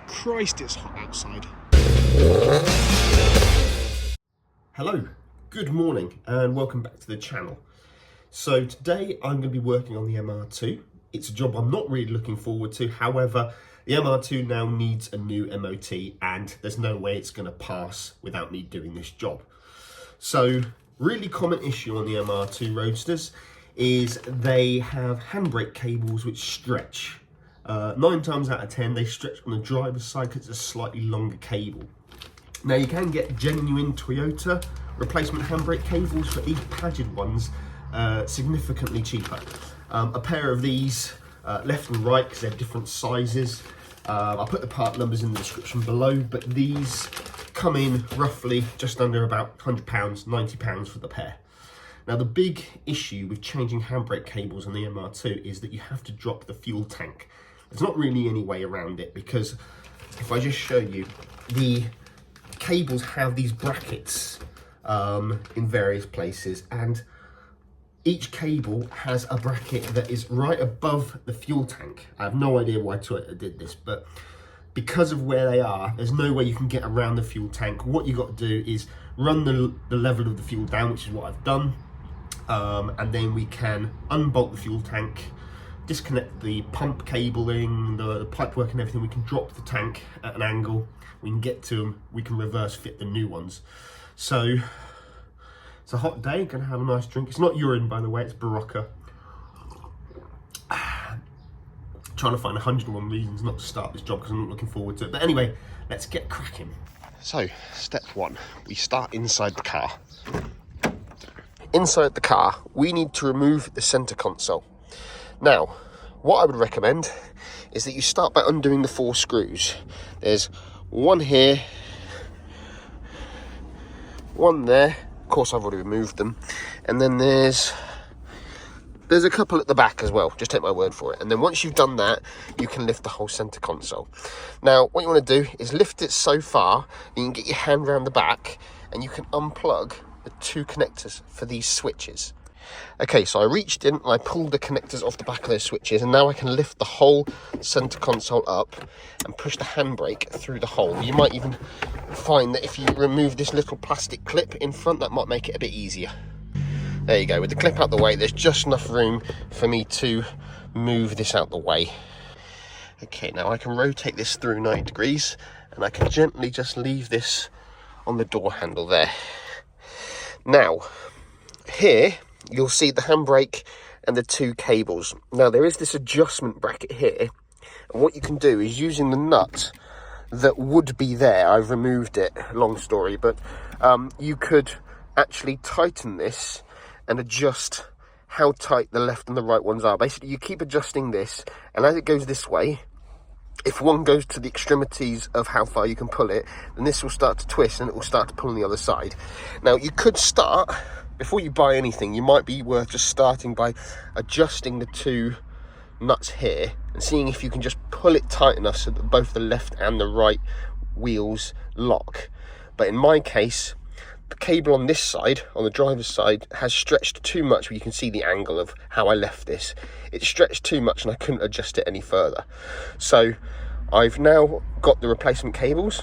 Christ, it's hot outside. Hello, good morning and welcome back to the channel. So today I'm going to be working on the MR2. It's a job I'm not really looking forward to. However, the MR2 now needs a new MOT and there's no way it's going to pass without me doing this job. So really common issue on the MR2 Roadsters is they have handbrake cables which stretch. 9 times out of 10 they stretch on the driver's side because it's a slightly longer cable. Now you can get genuine Toyota replacement handbrake cables, but these padded ones significantly cheaper. A pair of these left and right because they're different sizes. I'll put the part numbers in the description below, but these come in roughly just under about £100, £90 for the pair. Now the big issue with changing handbrake cables on the MR2 is that you have to drop the fuel tank. There's not really any way around it, because if I just show you, the cables have these brackets in various places, and each cable has a bracket that is right above the fuel tank. I have no idea why Toyota did this, but because of where they are, there's no way you can get around the fuel tank. What you got to do is run the level of the fuel down, which is what I've done, and then we can unbolt the fuel tank, disconnect the pump cabling, the pipework and everything. We can drop the tank at an angle, we can get to them, we can reverse fit the new ones. So it's a hot day, gonna have a nice drink. It's not urine, by the way, it's Barocca. Trying to find 101 reasons not to start this job because I'm not looking forward to it. But anyway, let's get cracking. So, step one, we start inside the car. Inside the car, we need to remove the center console. Now, what I would recommend is that you start by undoing the 4 screws. There's one here, one there. Of course, I've already removed them. And then there's a couple at the back as well. Just take my word for it. And then once you've done that, you can lift the whole center console. Now, what you want to do is lift it so far, you can get your hand around the back and you can unplug the 2 connectors for these switches. Okay, so I reached in and I pulled the connectors off the back of those switches, and now I can lift the whole center console up and push the handbrake through the hole. You might even find that if you remove this little plastic clip in front, that might make it a bit easier. There you go, with the clip out the way, there's just enough room for me to move this out the way. Okay, now I can rotate this through 90 degrees and I can gently just leave this on the door handle there. Now, here you'll see the handbrake and the 2 cables. Now there is this adjustment bracket here, and what you can do is, using the nut that would be there, I've removed it, long story, but you could actually tighten this and adjust how tight the left and the right ones are. Basically, you keep adjusting this, and as it goes this way, if one goes to the extremities of how far you can pull it, then this will start to twist and it will start to pull on the other side. Now, you could start, before you buy anything, you might be worth just starting by adjusting the 2 nuts here and seeing if you can just pull it tight enough so that both the left and the right wheels lock. But in my case, the cable on this side, on the driver's side, has stretched too much. Where you can see the angle of how I left this. It stretched too much and I couldn't adjust it any further. So I've now got the replacement cables,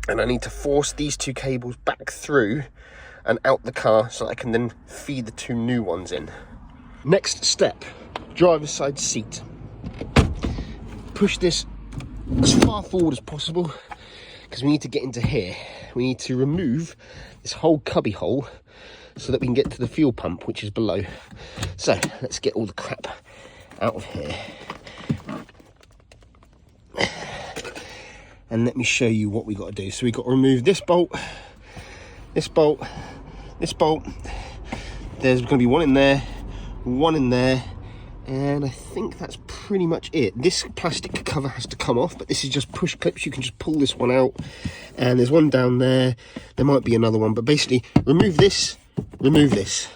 and I need to force these 2 cables back through and out the car so I can then feed the 2 new ones in. Next step, driver's side seat. Push this as far forward as possible because we need to get into here. We need to remove this whole cubby hole so that we can get to the fuel pump, which is below. So let's get all the crap out of here. And let me show you what we got to do. So we've got to remove this bolt, this bolt, this bolt. There's going to be one in there, and I think that's pretty much it. This plastic cover has to come off, but this is just push clips. You can just pull this one out, and there's one down there. There might be another one, but basically remove this, remove this.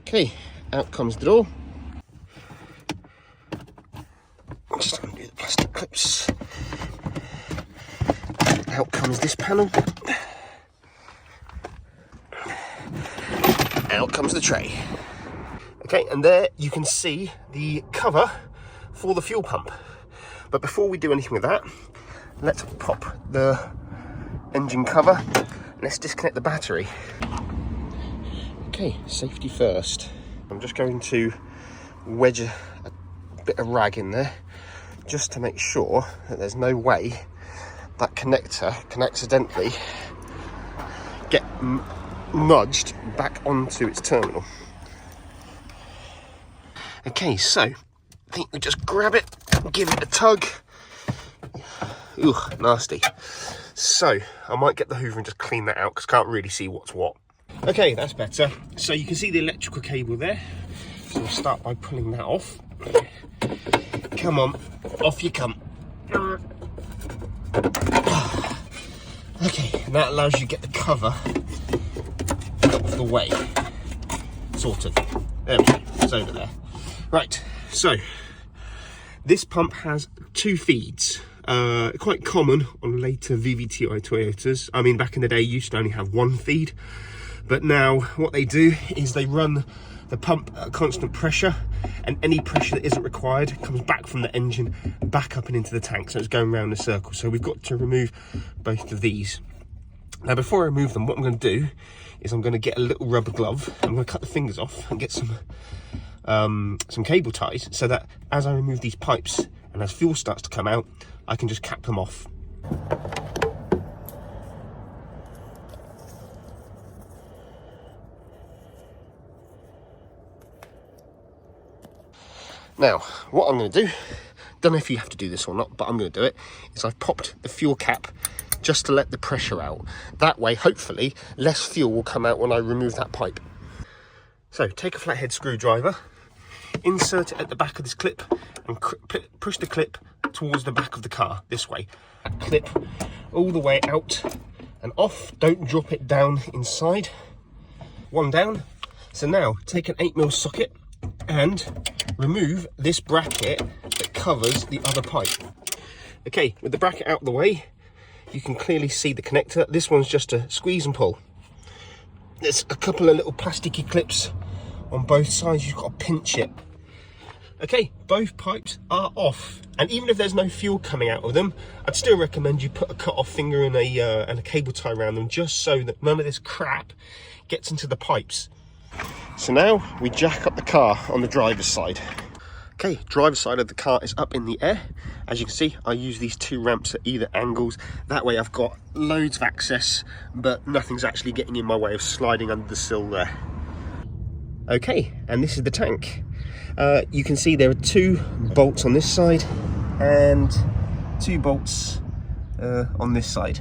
Okay, out comes the door. I'm just going to do the plastic clips. Out comes this panel. Out comes the tray. Okay, and there you can see the cover for the fuel pump. But before we do anything with that, let's pop the engine cover. Let's disconnect the battery. Okay, safety first. I'm just going to wedge a bit of rag in there just to make sure that there's no way that connector can accidentally get nudged back onto its terminal. Okay, so I think we just grab it, give it a tug. Ooh, nasty. So I might get the hoover and just clean that out because I can't really see what's what. Okay, that's better. So you can see the electrical cable there. So we'll start by pulling that off. Come on, off you come. Okay, and that allows you to get the cover out of the way. Sorted. There we go, it's over there. Right, so this pump has 2 feeds. Quite common on later VVTi Toyotas. I mean, back in the day, you used to only have 1 feed. But now what they do is they run the pump at a constant pressure, and any pressure that isn't required comes back from the engine back up and into the tank, so it's going around in a circle. So we've got to remove both of these. Now before I remove them, what I'm going to do is I'm going to get a little rubber glove. I'm going to cut the fingers off and get some cable ties, so that as I remove these pipes and as fuel starts to come out, I can just cap them off. Now, what I'm going to do, don't know if you have to do this or not, but I'm going to do it, is I've popped the fuel cap just to let the pressure out. That way, hopefully, less fuel will come out when I remove that pipe. So, take a flathead screwdriver, insert it at the back of this clip, and push the clip towards the back of the car, this way. That clip all the way out and off. Don't drop it down inside. One down. So now, take an 8mm socket and remove this bracket that covers the other pipe. Okay, with the bracket out of the way, you can clearly see the connector. This one's just a squeeze and pull. There's a couple of little plasticky clips on both sides. You've got to pinch it. Okay, both pipes are off, and even if there's no fuel coming out of them, I'd still recommend you put a cut-off finger and a cable tie around them, just so that none of this crap gets into the pipes. So now we jack up the car on the driver's side. Okay, driver's side of the car is up in the air. As you can see, I use these 2 ramps at either angles. That way I've got loads of access, but nothing's actually getting in my way of sliding under the sill there. Okay, and this is the tank. You can see there are 2 bolts on this side and 2 bolts on this side.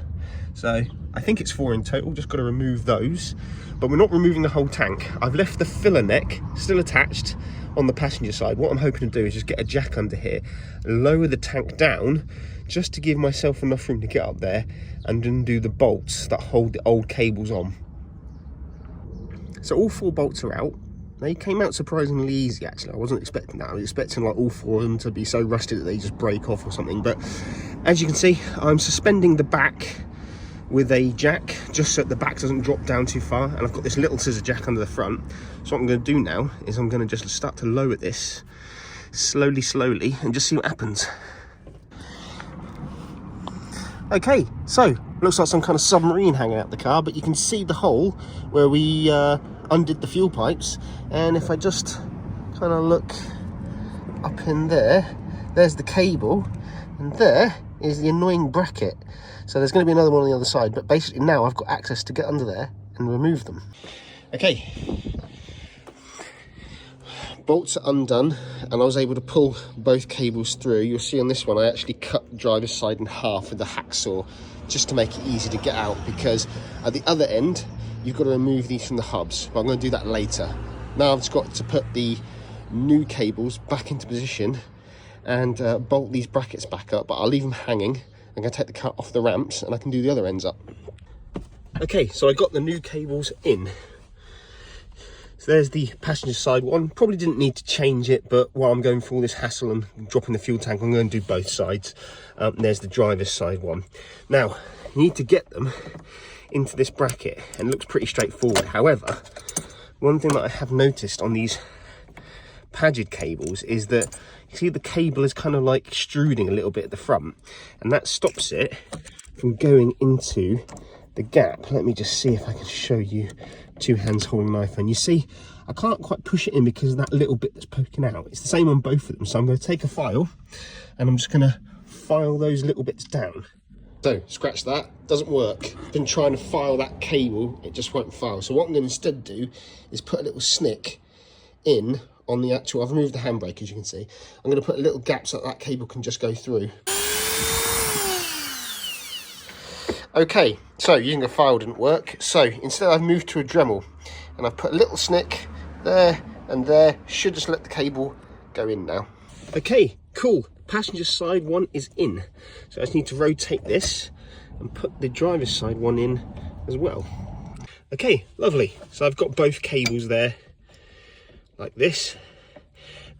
So I think it's 4 in total, just got to remove those. But we're not removing the whole tank. I've left the filler neck still attached on the passenger side. What I'm hoping to do is just get a jack under here, lower the tank down, just to give myself enough room to get up there and undo the bolts that hold the old cables on. So all 4 bolts are out. They came out surprisingly easy, actually. I wasn't expecting that. I was expecting like all 4 of them to be so rusted that they just break off or something. But as you can see, I'm suspending the back with a jack just so the back doesn't drop down too far, and I've got this little scissor jack under the front. So what I'm going to do now is I'm going to just start to lower this slowly and just see what happens. Okay, so looks like some kind of submarine hanging out the car, but you can see the hole where we undid the fuel pipes, and if I just kind of look up in there, there's the cable, and there is the annoying bracket. So there's going to be another one on the other side, but basically now I've got access to get under there and remove them. Okay, bolts are undone, and I was able to pull both cables through. You'll see on this one I actually cut the driver's side in half with the hacksaw just to make it easy to get out, because at the other end you've got to remove these from the hubs, but I'm going to do that later. Now I've just got to put the new cables back into position and bolt these brackets back up, but I'll leave them hanging. I'm going to take the car off the ramps and I can do the other ends up. Okay, so I got the new cables in. So there's the passenger side one. Probably didn't need to change it, but while I'm going through all this hassle and dropping the fuel tank, I'm going to do both sides. There's the driver's side one. Now, you need to get them into this bracket, and it looks pretty straightforward. However, one thing that I have noticed on these Pagid cables is that see the cable is kind of like extruding a little bit at the front, and that stops it from going into the gap. Let me just see if I can show you, 2 hands holding an iPhone. You see, I can't quite push it in because of that little bit that's poking out. It's the same on both of them. So I'm going to take a file and I'm just going to file those little bits down. So scratch that, doesn't work. Been trying to file that cable, it just won't file. So what I'm going to instead do is put a little snick in on the actual, I've removed the handbrake as you can see. I'm going to put a little gap so that cable can just go through. Okay, so using a file didn't work. So instead I've moved to a Dremel and I've put a little snick there and there. Should just let the cable go in now. Okay, cool. Passenger side one is in. So I just need to rotate this and put the driver's side one in as well. Okay, lovely. So I've got both cables there like this.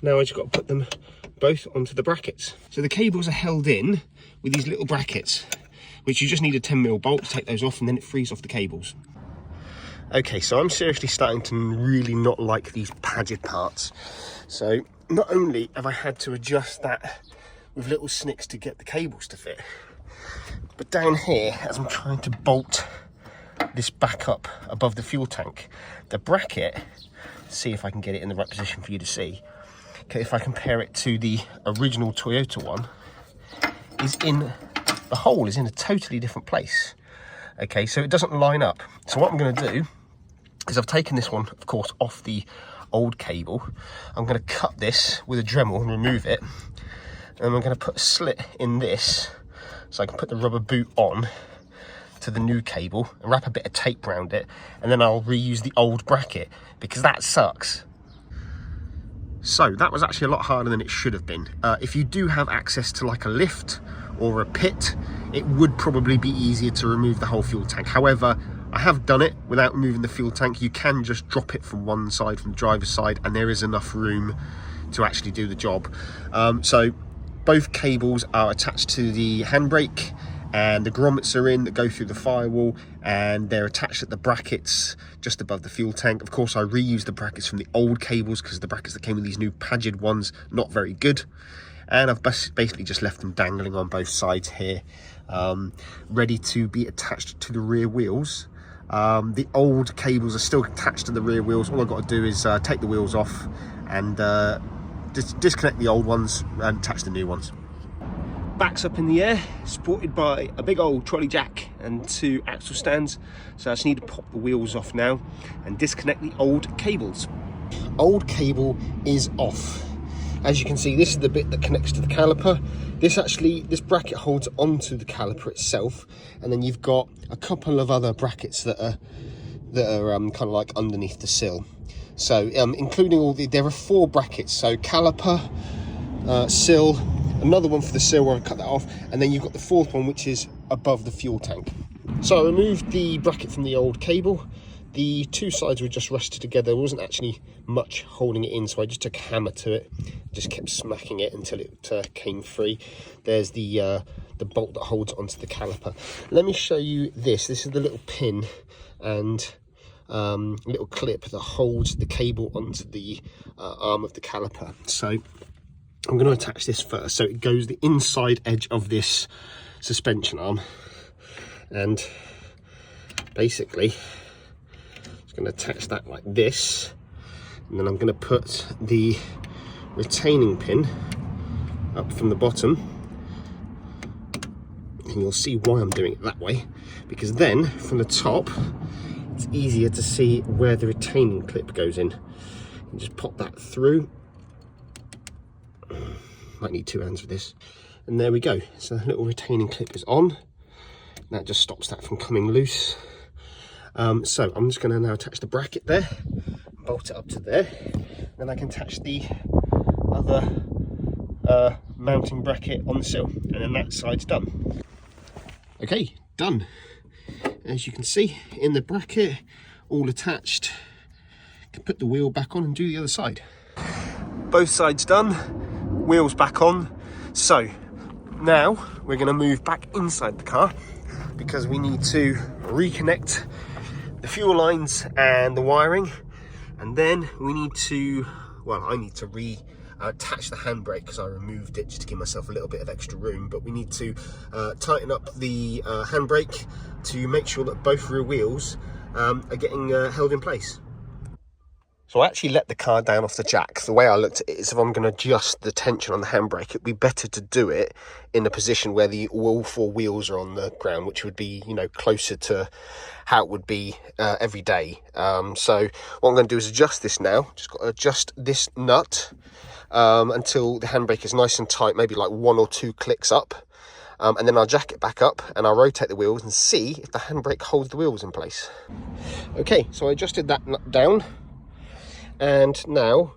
Now I just got to put them both onto the brackets. So the cables are held in with these little brackets, which you just need a 10mm bolt to take those off, and then it frees off the cables. Okay, so I'm seriously starting to really not like these padded parts. So not only have I had to adjust that with little snicks to get the cables to fit, but down here, as I'm trying to bolt this back up above the fuel tank, the bracket, see if I can get it in the right position for you to see. Okay, if I compare it to the original Toyota one, the hole is in a totally different place. Okay, so it doesn't line up. So what I'm going to do is I've taken this one, of course, off the old cable. I'm going to cut this with a Dremel and remove it. And I'm going to put a slit in this so I can put the rubber boot on to the new cable and wrap a bit of tape around it, and then I'll reuse the old bracket because that sucks. So that was actually a lot harder than it should have been. If you do have access to like a lift or a pit, it would probably be easier to remove the whole fuel tank. However, I have done it without removing the fuel tank. You can just drop it from one side, from the driver's side, and there is enough room to actually do the job. So both cables are attached to the handbrake, and the grommets are in that go through the firewall, and they're attached at the brackets just above the fuel tank. Of course, I reused the brackets from the old cables because the brackets that came with these new padded ones, not very good. And I've basically just left them dangling on both sides here, ready to be attached to the rear wheels. The old cables are still attached to the rear wheels. All I've got to do is take the wheels off and disconnect the old ones and attach the new ones. Back's up in the air, supported by a big old trolley jack and 2 axle stands. So I just need to pop the wheels off now and disconnect the old cables. Old cable is off. As you can see, this is the bit that connects to the caliper. This bracket holds onto the caliper itself, and then you've got a couple of other brackets that are kind of like underneath the sill. So including there are 4 brackets. So caliper, sill, another one for the sill where I cut that off, and then you've got the 4th one which is above the fuel tank. So I removed the bracket from the old cable. The 2 sides were just rusted together. There wasn't actually much holding it in, so I just took a hammer to it, just kept smacking it until it came free. There's the bolt that holds onto the caliper. Let me show you this. This is the little pin and little clip that holds the cable onto the arm of the caliper. So I'm going to attach this first. So it goes the inside edge of this suspension arm, and basically going to attach that like this, and then I'm going to put the retaining pin up from the bottom, and you'll see why I'm doing it that way, because then from the top it's easier to see where the retaining clip goes in. You just pop that through. Might need 2 hands for this, and there we go. So the little retaining clip is on. That just stops that from coming loose. So I'm just going to now attach the bracket there, bolt it up to there, then I can attach the other mounting bracket on the sill, and then that side's done. Okay, done. As you can see in the bracket, all attached. Can put the wheel back on and do the other side. Both sides done, wheels back on. So now we're going to move back inside the car because we need to reconnect the fuel lines and the wiring, and then we need to, well, I need to attach the handbrake because I removed it just to give myself a little bit of extra room. But we need to tighten up the handbrake to make sure that both rear wheels are getting held in place. So I actually let the car down off the jack. The way I looked at it is if I'm going to adjust the tension on the handbrake, it'd be better to do it in a position where all four wheels are on the ground, which would be, you know, closer to how it would be every day. So what I'm going to do is adjust this now. Just got to adjust this nut until the handbrake is nice and tight, maybe like 1 or 2 clicks up. And then I'll jack it back up and I'll rotate the wheels and see if the handbrake holds the wheels in place. Okay, so I adjusted that nut down. And now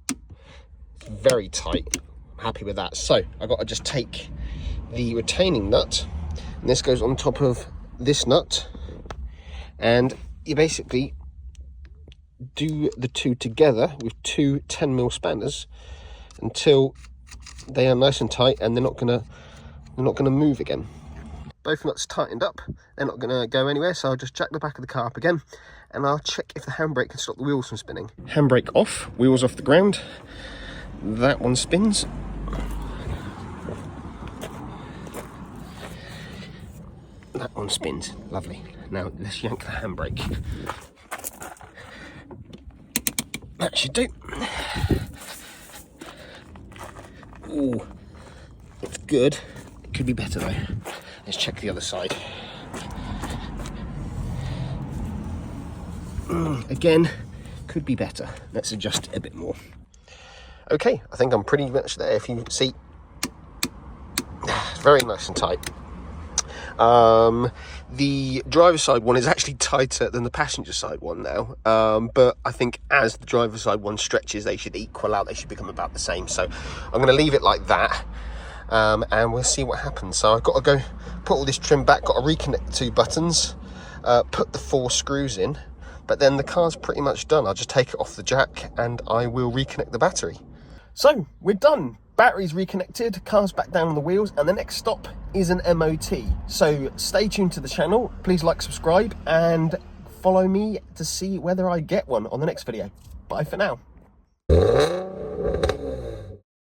it's very tight. I'm happy with that. So I've got to just take the retaining nut, and this goes on top of this nut, and you basically do the two together with two 10mm spanners until they are nice and tight and they're not gonna move again. Both nuts tightened up, they're not gonna go anywhere, so I'll just jack the back of the car up again and I'll check if the handbrake can stop the wheels from spinning. Handbrake off, wheels off the ground. That one spins. That one spins, lovely. Now let's yank the handbrake. That should do. Ooh, it's good. It could be better though. Let's check the other side. Again, could be better. Let's adjust it a bit more. Okay, I think I'm pretty much there. If you see, it's very nice and tight. The driver's side one is actually tighter than the passenger side one now, but I think as the driver's side one stretches, they should equal out. They should become about the same. So I'm going to leave it like that, and we'll see what happens. So I've got to go put all this trim back, got to reconnect the 2 buttons, put the 4 screws in, but then the car's pretty much done. I'll just take it off the jack and I will reconnect the battery. So we're done. Battery's reconnected, car's back down on the wheels, and the next stop is an MOT. So stay tuned to the channel, please like, subscribe, and follow me to see whether I get one on the next video. Bye for now.